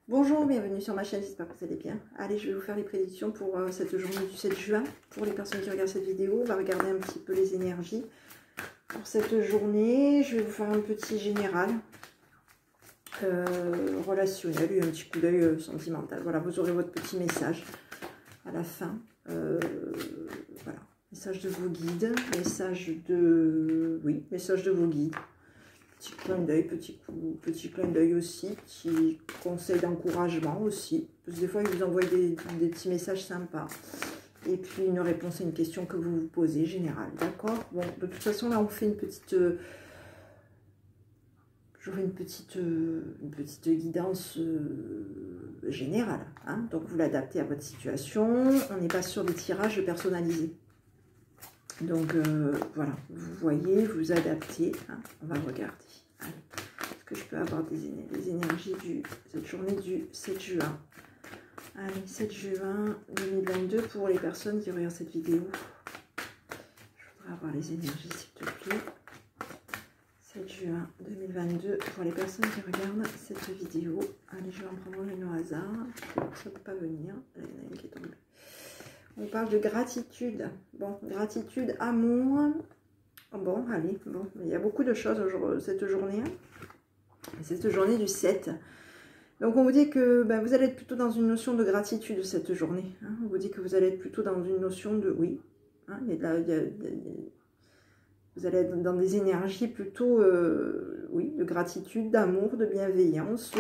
Bonjour, bienvenue sur ma chaîne, j'espère que vous allez bien. Allez, je vais vous faire les prédictions pour cette journée du 7 juin. Pour les personnes qui regardent cette vidéo, on va regarder un petit peu les énergies. Pour cette journée, je vais vous faire un petit général relationnel et un petit coup d'œil sentimental. Voilà, vous aurez votre petit message à la fin. Voilà, message de vos guides, message de... Oui, message de vos guides. Petit clin d'œil, petit clin d'œil aussi, petit conseil d'encouragement aussi. Parce que des fois, ils vous envoient des petits messages sympas. Et puis, une réponse à une question que vous vous posez, générale. D'accord? Bon, de toute façon, là, on fait une petite... J'aurai une petite guidance générale. Hein? Donc, vous l'adaptez à votre situation. On n'est pas sur des tirages personnalisés. Donc, voilà. Vous voyez, vous adaptez. Hein? On va regarder. Allez. Est-ce que je peux avoir des énergies de cette journée du 7 juin? Allez, 7 juin 2022 pour les personnes qui regardent cette vidéo. Je voudrais avoir les énergies, s'il te plaît. 7 juin 2022 pour les personnes qui regardent cette vidéo. Allez, je vais en prendre une au hasard. Ça ne peut pas venir. Là, il y en a une qui est tombée. On parle de gratitude. Bon, gratitude, amour. Bon, allez, bon, il y a beaucoup de choses cette journée. Cette journée du 7. Donc, on vous dit que ben, vous allez être plutôt dans une notion de gratitude cette journée. Hein. On vous dit que vous allez être plutôt dans une notion de... Oui, hein, vous allez être dans des énergies plutôt, oui, de gratitude, d'amour, de bienveillance.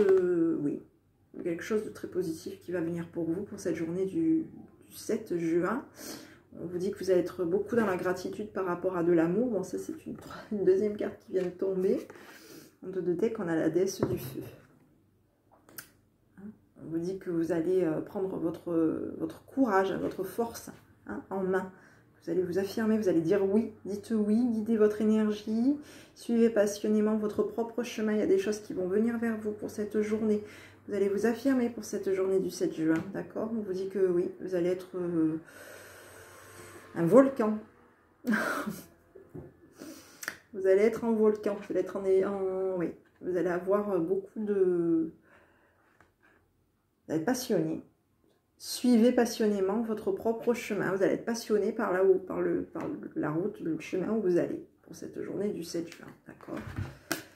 Oui, quelque chose de très positif qui va venir pour vous pour cette journée du 7 juin. On vous dit que vous allez être beaucoup dans la gratitude par rapport à de l'amour. Bon, ça, c'est une deuxième carte qui vient de tomber. En dos de deck, on a la déesse du feu. On vous dit que vous allez prendre votre courage, votre force hein, en main. Vous allez vous affirmer, vous allez dire oui, dites oui, guidez votre énergie, suivez passionnément votre propre chemin. Il y a des choses qui vont venir vers vous pour cette journée. Vous allez vous affirmer pour cette journée du 7 juin, d'accord? On vous dit que oui, vous allez être un volcan. Vous allez être en volcan, vous allez être oui, vous allez avoir beaucoup de... Vous allez être passionné. Suivez passionnément votre propre chemin. Vous allez être passionné par là-haut, par la route, le chemin où vous allez pour cette journée du 7 juin, d'accord?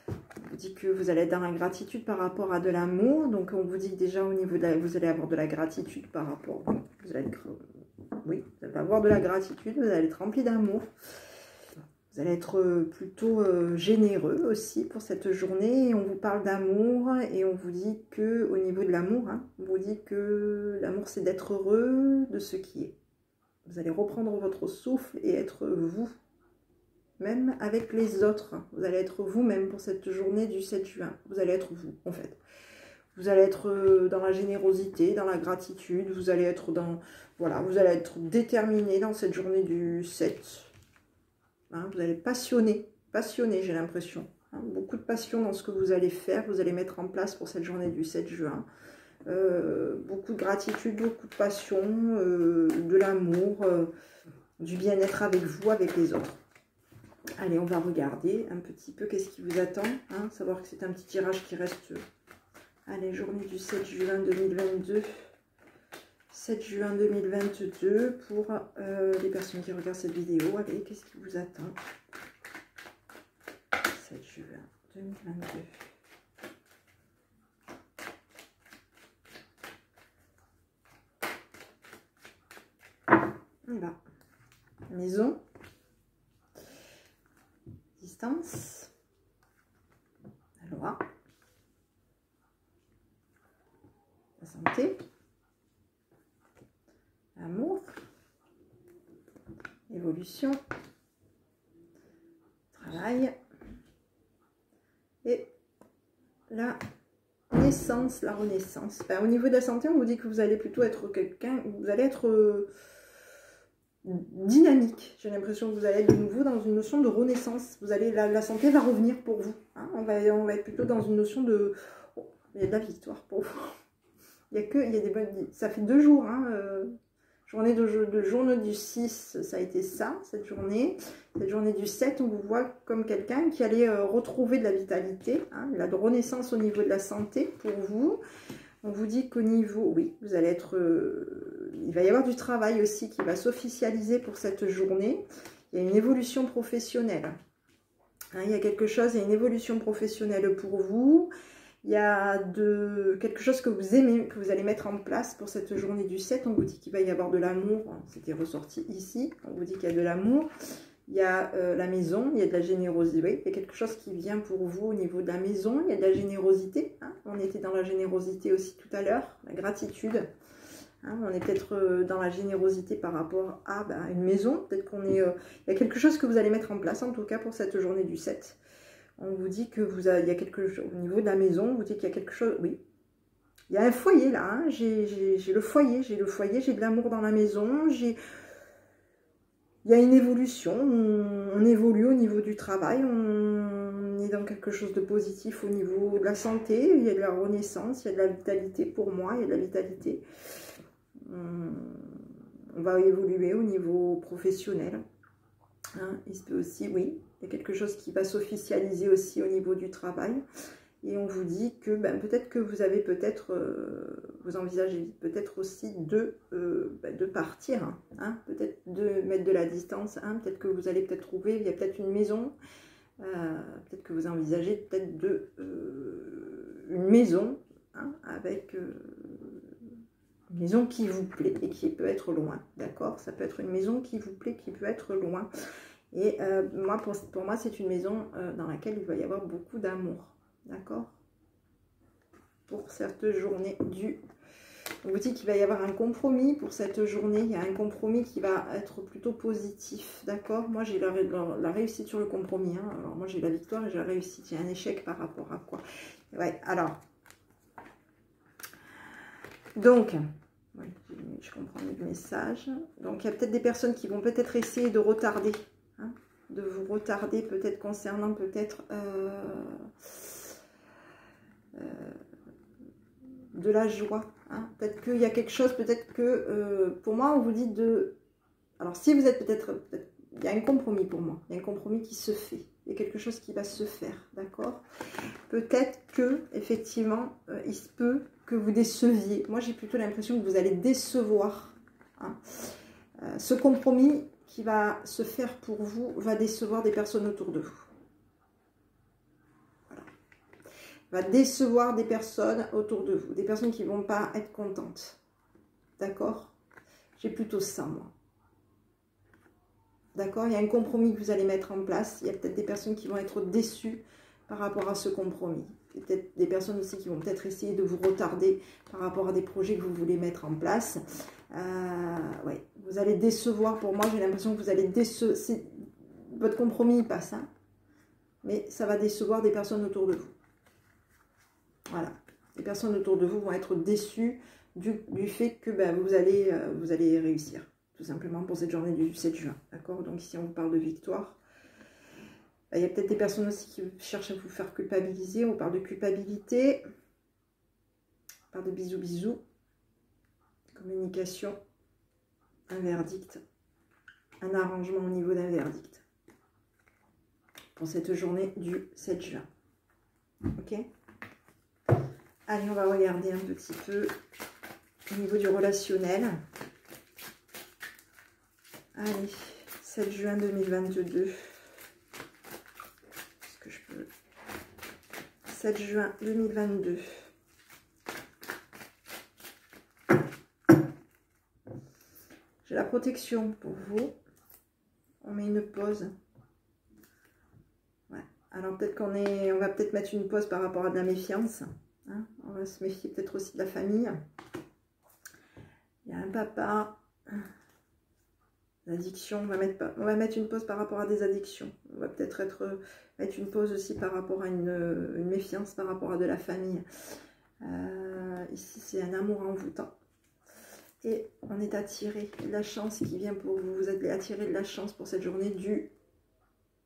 On vous dit que vous allez être dans la gratitude par rapport à de l'amour. Donc, on vous dit que déjà au niveau de vous allez avoir de la gratitude par rapport... Vous allez être, oui, vous allez avoir de la gratitude, vous allez être rempli d'amour. Vous allez être plutôt généreux aussi pour cette journée. On vous parle d'amour et on vous dit que au niveau de l'amour, hein, on vous dit que l'amour c'est d'être heureux de ce qui est. Vous allez reprendre votre souffle et être vous, même avec les autres. Vous allez être vous-même pour cette journée du 7 juin. Vous allez être vous, en fait. Vous allez être dans la générosité, dans la gratitude. Vous allez être dans... Voilà, vous allez être déterminé dans cette journée du 7. Hein, vous allez être passionné, j'ai l'impression. Hein, beaucoup de passion dans ce que vous allez faire, vous allez mettre en place pour cette journée du 7 juin. Beaucoup de gratitude, beaucoup de passion, de l'amour, du bien-être avec vous, avec les autres. Allez, on va regarder un petit peu qu'est-ce qui vous attend. Hein, savoir que c'est un petit tirage qui reste... Allez, journée du 7 juin 2022. 7 juin 2022 pour les personnes qui regardent cette vidéo. Allez, qu'est-ce qui vous attend? 7 juin 2022. Voilà. Maison. Distance. La loi. La santé. Amour, évolution, travail et la naissance, la renaissance. Enfin, au niveau de la santé, on vous dit que vous allez plutôt être quelqu'un, vous allez être dynamique. J'ai l'impression que vous allez être de nouveau dans une notion de renaissance. Vous allez, la santé va revenir pour vous. Hein. On va être plutôt dans une notion de... Oh, il y a de la victoire pour vous. Il y a des bonnes... Ça fait 2 jours, hein, journée du 6, ça a été ça, cette journée. Cette journée du 7, on vous voit comme quelqu'un qui allait retrouver de la vitalité, hein, la renaissance au niveau de la santé pour vous. On vous dit qu'au niveau, oui, vous allez être... il va y avoir du travail aussi qui va s'officialiser pour cette journée. Il y a une évolution professionnelle. Hein, il y a quelque chose, il y a une évolution professionnelle pour vous. Il y a quelque chose que vous aimez, que vous allez mettre en place pour cette journée du 7. On vous dit qu'il va y avoir de l'amour. C'était ressorti ici. On vous dit qu'il y a de l'amour. Il y a la maison, il y a de la générosité. Il y a quelque chose qui vient pour vous au niveau de la maison. Il y a de la générosité. Hein. On était dans la générosité aussi tout à l'heure. La gratitude. Hein, on est peut-être dans la générosité par rapport à une maison. Peut-être qu'on est... il y a quelque chose que vous allez mettre en place, en tout cas pour cette journée du 7. On vous dit que il y a quelque chose au niveau de la maison. On vous dit qu'il y a quelque chose... Oui. Il y a un foyer là. Hein. J'ai le foyer. J'ai de l'amour dans la maison. Il y a une évolution, on évolue au niveau du travail, on est dans quelque chose de positif au niveau de la santé, il y a de la renaissance, il y a de la vitalité pour moi, il y a de la vitalité. On va évoluer au niveau professionnel. Hein, il se peut aussi, oui, il y a quelque chose qui va s'officialiser aussi au niveau du travail. Et on vous dit que peut-être que vous avez vous envisagez peut-être aussi de partir, hein, peut-être de mettre de la distance, hein, peut-être que vous allez peut-être trouver, il y a peut-être une maison, peut-être que vous envisagez peut-être une maison, hein, avec une maison qui vous plaît et qui peut être loin, d'accord? Ça peut être une maison qui vous plaît, qui peut être loin. Et pour moi, c'est une maison dans laquelle il va y avoir beaucoup d'amour. D'accord? Pour cette journée on vous dit qu'il va y avoir un compromis pour cette journée. Il y a un compromis qui va être plutôt positif. D'accord? Moi, j'ai la réussite sur le compromis. Hein. Alors, moi, j'ai la victoire et j'ai la réussite. Il y a un échec par rapport à quoi? Ouais, alors. Donc, oui, je comprends le message. Donc, il y a peut-être des personnes qui vont peut-être essayer de retarder. Hein, de vous retarder peut-être concernant peut-être... de la joie. Hein. Peut-être qu'il y a quelque chose, peut-être que... pour moi, on vous dit de... Alors, si vous êtes peut-être... il y a un compromis pour moi. Il y a un compromis qui se fait. Il y a quelque chose qui va se faire. D'accord? Peut-être que, effectivement, il se peut que vous déceviez. Moi, j'ai plutôt l'impression que vous allez décevoir. Hein. Ce compromis qui va se faire pour vous va décevoir des personnes autour de vous. Va décevoir des personnes autour de vous, des personnes qui ne vont pas être contentes. D'accord? J'ai plutôt ça, moi. D'accord? Il y a un compromis que vous allez mettre en place. Il y a peut-être des personnes qui vont être déçues par rapport à ce compromis. Peut-être des personnes aussi qui vont peut-être essayer de vous retarder par rapport à des projets que vous voulez mettre en place. Ouais. Vous allez décevoir, pour moi, j'ai l'impression que vous allez décevoir. Votre compromis passe, hein? Mais ça va décevoir des personnes autour de vous. Voilà, les personnes autour de vous vont être déçues du fait que vous allez réussir, tout simplement pour cette journée du 7 juin. D'accord? Donc ici, on vous parle de victoire. Il y a peut-être des personnes aussi qui cherchent à vous faire culpabiliser. On parle de culpabilité. On parle de bisous, bisous. Communication. Un verdict. Un arrangement au niveau d'un verdict. Pour cette journée du 7 juin. Ok? Allez, on va regarder un petit peu au niveau du relationnel. Allez, 7 juin 2022. Est-ce que je peux... 7 juin 2022. J'ai la protection pour vous. On met une pause. Ouais. Alors peut-être on va peut-être mettre une pause par rapport à de la méfiance. Hein, on va se méfier peut-être aussi de la famille. Il y a un papa. L'addiction, on va mettre une pause par rapport à des addictions. On va peut-être mettre une pause aussi par rapport à une méfiance par rapport à de la famille. Ici, c'est un amour envoûtant. Et on est attiré de la chance qui vient pour vous. Vous êtes attiré de la chance pour cette journée du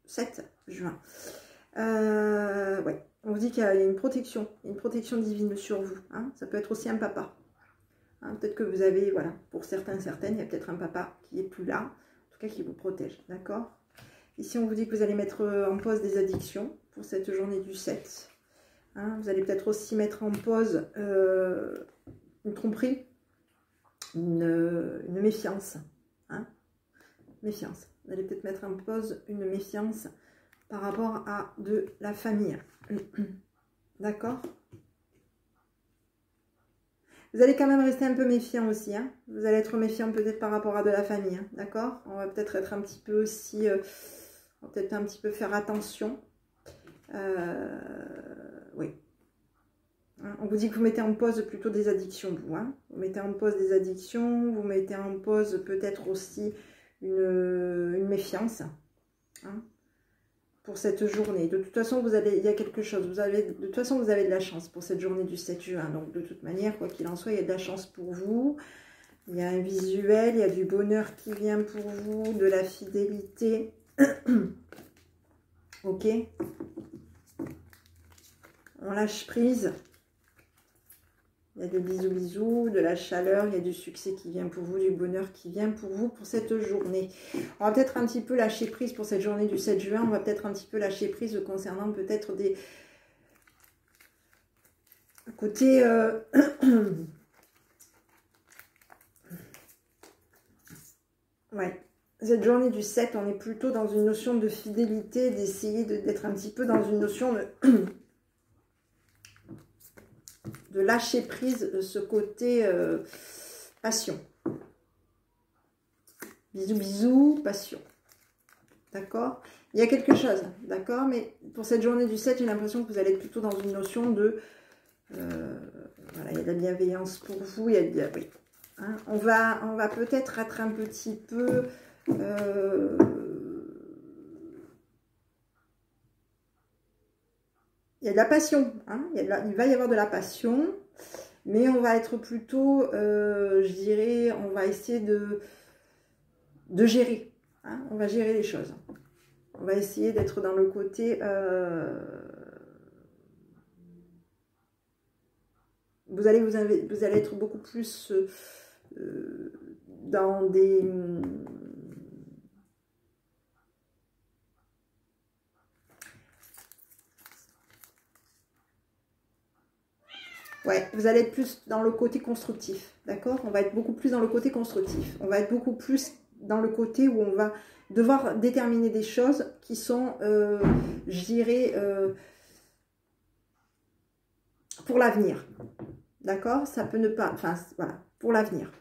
7 juin. Ouais. On vous dit qu'il y a une protection divine sur vous. Hein. Ça peut être aussi un papa. Hein, peut-être que vous avez, voilà, pour certains, certaines, il y a peut-être un papa qui est plus là, en tout cas qui vous protège, d'accord? Ici, on vous dit que vous allez mettre en pause des addictions pour cette journée du 7. Hein. Vous allez peut-être aussi mettre en pause une tromperie, une méfiance. Hein. Méfiance. Vous allez peut-être mettre en pause une méfiance par rapport à de la famille. D'accord? Vous allez quand même rester un peu méfiant aussi. Hein. Vous allez être méfiant peut-être par rapport à de la famille. Hein. D'accord? On va peut-être être un petit peu aussi... on va peut-être un petit peu faire attention. Oui. Hein, on vous dit que vous mettez en pause plutôt des addictions, vous. Hein. Vous mettez en pause des addictions. Vous mettez en pause peut-être aussi une méfiance. Hein, pour cette journée. De toute façon, il y a quelque chose. De toute façon, vous avez de la chance pour cette journée du 7 juin. Donc, de toute manière, quoi qu'il en soit, il y a de la chance pour vous. Il y a un visuel, il y a du bonheur qui vient pour vous, de la fidélité. Ok. On lâche prise. Il y a des bisous, de la chaleur, il y a du succès qui vient pour vous, du bonheur qui vient pour vous pour cette journée. On va peut-être un petit peu lâcher prise pour cette journée du 7 juin. On va peut-être un petit peu lâcher prise concernant peut-être des... côté... ouais. Cette journée du 7, on est plutôt dans une notion de fidélité, d'essayer d'être un petit peu dans une notion de lâcher prise de ce côté passion. Bisous, bisous, passion. D'accord? Il y a quelque chose, d'accord? Mais pour cette journée du 7, j'ai l'impression que vous allez être plutôt dans une notion de... voilà, il y a de la bienveillance pour vous. Il y a oui. Hein, on va peut-être être un petit peu... il y a de la passion, hein, il va y avoir de la passion, mais on va être plutôt, je dirais, on va essayer de gérer, hein, on va gérer les choses. On va essayer d'être dans le côté, vous allez être beaucoup plus dans des... Ouais, vous allez être plus dans le côté constructif, d'accord? On va être beaucoup plus dans le côté constructif. On va être beaucoup plus dans le côté où on va devoir déterminer des choses qui sont, je dirais, pour l'avenir, d'accord? Ça peut ne pas, enfin, voilà, pour l'avenir.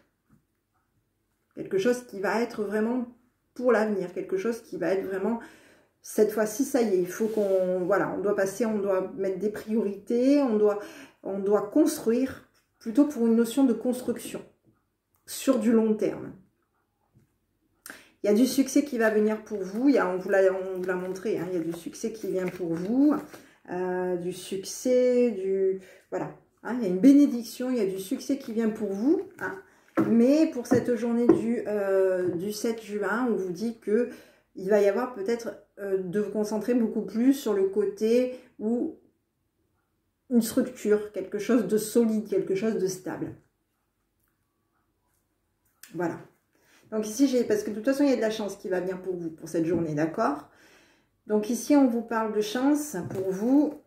Quelque chose qui va être vraiment pour l'avenir, quelque chose qui va être vraiment... Cette fois-ci, ça y est, il faut qu'on... Voilà, on doit passer, on doit mettre des priorités, on doit construire, plutôt pour une notion de construction, sur du long terme. Il y a du succès qui va venir pour vous, on vous l'a montré, hein, il y a du succès qui vient pour vous, du succès, voilà, hein, il y a une bénédiction, il y a du succès qui vient pour vous, hein, mais pour cette journée du 7 juin, on vous dit que il va y avoir peut-être de vous concentrer beaucoup plus sur le côté où une structure, quelque chose de solide, quelque chose de stable. Voilà. Donc ici, parce que de toute façon, il y a de la chance qui va venir pour vous, pour cette journée, d'accord? Donc ici, on vous parle de chance pour vous.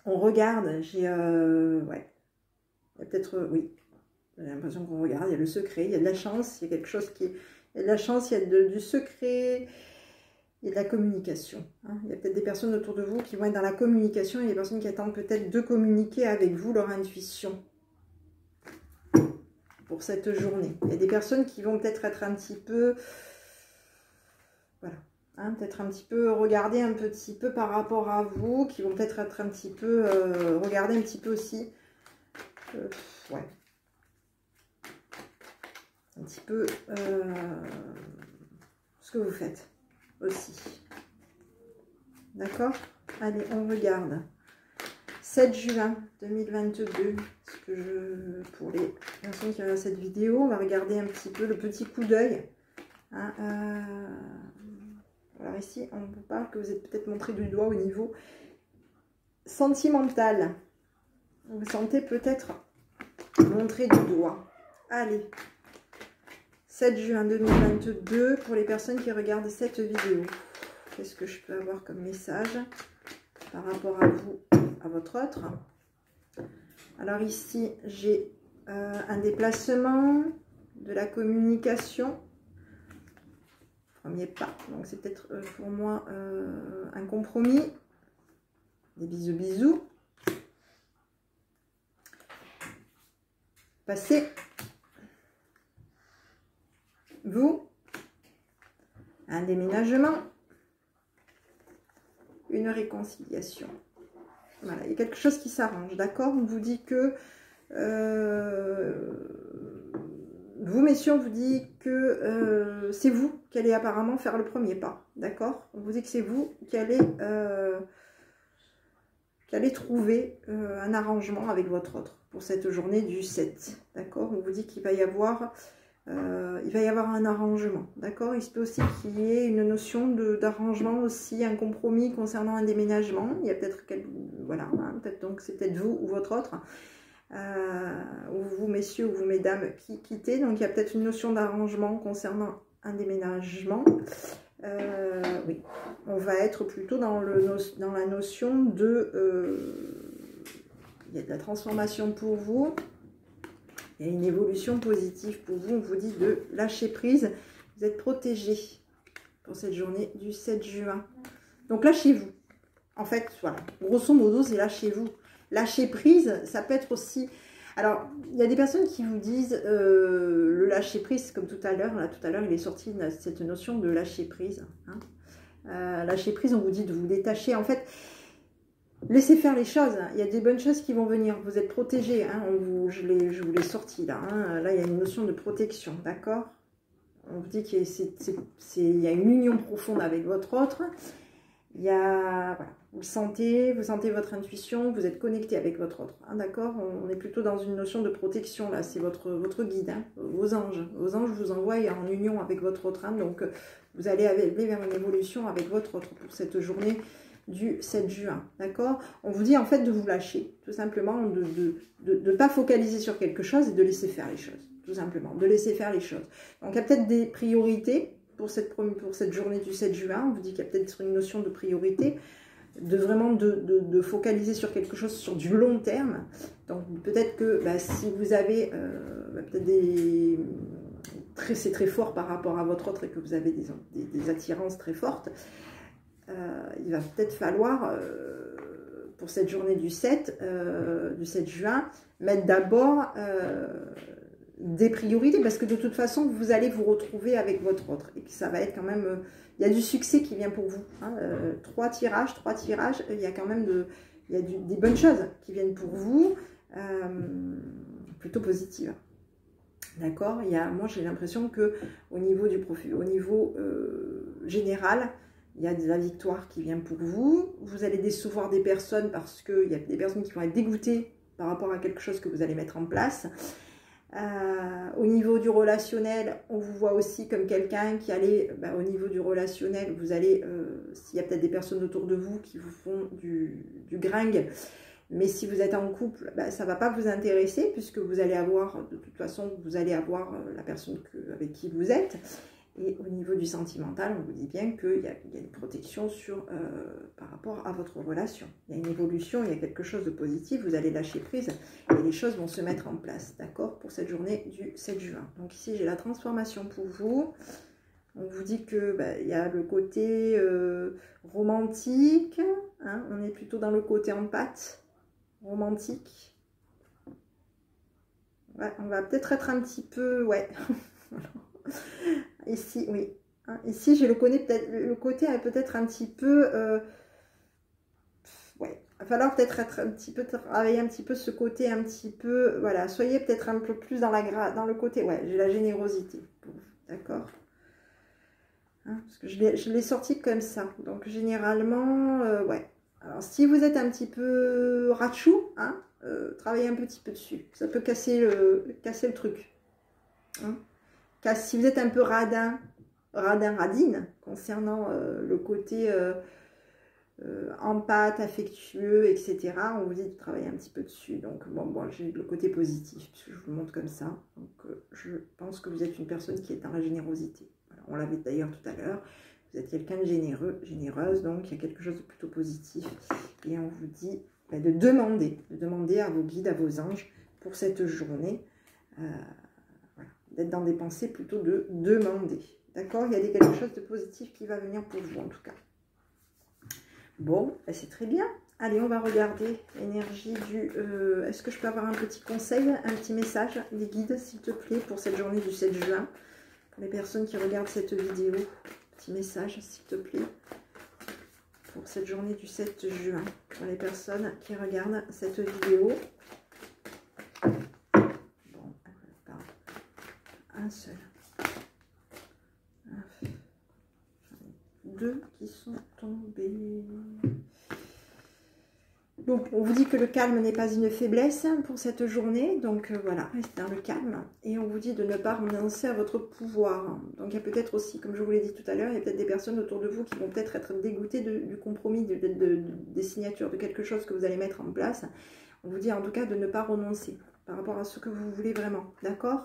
On regarde, ouais. Il y a peut-être, oui. J'ai l'impression qu'on regarde, il y a le secret, il y a de la chance, il y a quelque chose qui... Il y a de la chance, il y a du secret, il y a de la communication. Hein. Il y a peut-être des personnes autour de vous qui vont être dans la communication et des personnes qui attendent peut-être de communiquer avec vous leur intuition pour cette journée. Il y a des personnes qui vont peut-être être un petit peu... Voilà. Hein, peut-être un petit peu regarder un petit peu par rapport à vous, qui vont peut-être être un petit peu... regarder un petit peu aussi... ouais. Un petit peu ce que vous faites aussi. D'accord? Allez, on regarde. 7 juin 2022. Pour les personnes qui regardent cette vidéo, on va regarder un petit peu le petit coup d'œil. Hein, alors ici, on vous parle que vous êtes peut-être montré du doigt au niveau sentimental. Vous vous sentez peut-être montré du doigt. Allez. 7 juin 2022 pour les personnes qui regardent cette vidéo. Qu'est-ce que je peux avoir comme message? par rapport à vous, à votre autre. Alors ici, j'ai un déplacement, de la communication. Premier pas, donc c'est peut-être pour moi un compromis. Des bisous, bisous. Passez. Vous. Un déménagement. Une réconciliation. Voilà, il y a quelque chose qui s'arrange, d'accord? On vous dit que... vous, messieurs, on vous dit que c'est vous qui allez apparemment faire le premier pas, d'accord? On vous dit que c'est vous qui allez trouver un arrangement avec votre autre pour cette journée du 7, d'accord? On vous dit qu'il va y avoir un arrangement, d'accord? Il se peut aussi qu'il y ait une notion d'arrangement aussi, un compromis concernant un déménagement. Il y a peut-être, voilà, hein, donc c'est peut-être vous ou votre autre, ou vous messieurs ou vous mesdames qui quittez. Donc il y a peut-être une notion d'arrangement concernant un déménagement. Oui, on va être plutôt dans la notion de... il y a de la transformation pour vous. Il y a une évolution positive pour vous. On vous dit de lâcher prise. Vous êtes protégé pour cette journée du 7 juin. Donc lâchez-vous. En fait, voilà. Grosso modo, c'est lâchez-vous. Lâcher prise, ça peut être aussi... Alors, il y a des personnes qui vous disent le lâcher prise, comme tout à l'heure. Là, tout à l'heure, il est sorti cette notion de lâcher prise. Hein. Lâcher prise, on vous dit de vous détacher. En fait... Laissez faire les choses, il y a des bonnes choses qui vont venir, vous êtes protégés, hein, je vous l'ai sorti là, hein. Là il y a une notion de protection, d'accord? On vous dit qu'il y a une union profonde avec votre autre, il y a, voilà, vous sentez votre intuition, vous êtes connecté avec votre autre, hein, d'accord? On est plutôt dans une notion de protection là, c'est votre guide, hein, vos anges vous envoient en union avec votre autre, hein, donc vous allez aller vers une évolution avec votre autre pour cette journée du 7 juin, d'accord? On vous dit en fait de vous lâcher, tout simplement, de ne pas focaliser sur quelque chose et de laisser faire les choses, tout simplement, de laisser faire les choses. Donc il y a peut-être des priorités pour cette journée du 7 juin, on vous dit qu'il y a peut-être une notion de priorité, de focaliser sur quelque chose sur du long terme. Donc peut-être que si vous avez peut-être c'est très fort par rapport à votre autre et que vous avez des attirances très fortes, il va peut-être falloir, pour cette journée du 7 juin, mettre d'abord des priorités, parce que de toute façon, vous allez vous retrouver avec votre autre, et que ça va être quand même... il y a du succès qui vient pour vous. Hein, 3 tirages, il y a quand même des bonnes choses qui viennent pour vous, plutôt positives. D'accord? Moi, j'ai l'impression que au niveau général, il y a de la victoire qui vient pour vous. Vous allez décevoir des personnes parce qu'il y a des personnes qui vont être dégoûtées par rapport à quelque chose que vous allez mettre en place. Au niveau du relationnel, on vous voit aussi comme quelqu'un qui allait, au niveau du relationnel, vous allez, s'il y a peut-être des personnes autour de vous qui vous font du gringue, mais si vous êtes en couple, ça ne va pas vous intéresser puisque vous allez avoir, de toute façon, vous allez avoir la personne avec qui vous êtes. Et au niveau du sentimental, on vous dit bien qu'il y a une protection par rapport à votre relation. Il y a une évolution, il y a quelque chose de positif, vous allez lâcher prise et les choses vont se mettre en place, d'accord, pour cette journée du 7 juin. Donc ici, j'ai la transformation pour vous. On vous dit que il y a le côté romantique, hein, on est plutôt dans le côté empathie, romantique. Ouais, on va peut-être être un petit peu... Ouais. Ici, oui. Hein, ici, j'ai le côté peut-être un petit peu... ouais. Il va falloir peut-être travailler un petit peu ce côté un petit peu... Voilà, soyez peut-être un peu plus dans le côté... Ouais, j'ai la générosité. D'accord, hein, parce que je l'ai sorti comme ça. Donc, généralement, ouais. Alors, si vous êtes un petit peu ratchou, hein, travaillez un petit peu dessus. Ça peut casser le truc. Hein. Si vous êtes un peu radine, concernant le côté empathe, affectueux, etc., on vous dit de travailler un petit peu dessus. Donc, bon j'ai le côté positif, puisque je vous le montre comme ça. Donc, je pense que vous êtes une personne qui est dans la générosité. Voilà, on l'avait d'ailleurs tout à l'heure. Vous êtes quelqu'un de généreux, généreuse, donc il y a quelque chose de plutôt positif. Et on vous dit de demander à vos guides, à vos anges pour cette journée, voilà, d'être dans des pensées plutôt de demander. D'accord? Il y a quelque chose de positif qui va venir pour vous en tout cas. Bon, c'est très bien. Allez, on va regarder l'énergie du... Est-ce que je peux avoir un petit conseil, un petit message des guides, s'il te plaît, pour cette journée du 7 juin? Pour les personnes qui regardent cette vidéo, petit message, s'il te plaît, pour cette journée du 7 juin. Pour les personnes qui regardent cette vidéo. Bon, un seul. Deux qui sont tombés. Donc, on vous dit que le calme n'est pas une faiblesse pour cette journée. Donc, voilà, restez dans le calme. Et on vous dit de ne pas renoncer à votre pouvoir. Donc, il y a peut-être aussi, comme je vous l'ai dit tout à l'heure, il y a peut-être des personnes autour de vous qui vont peut-être être dégoûtées du compromis, des signatures, de quelque chose que vous allez mettre en place. On vous dit en tout cas de ne pas renoncer par rapport à ce que vous voulez vraiment. D'accord?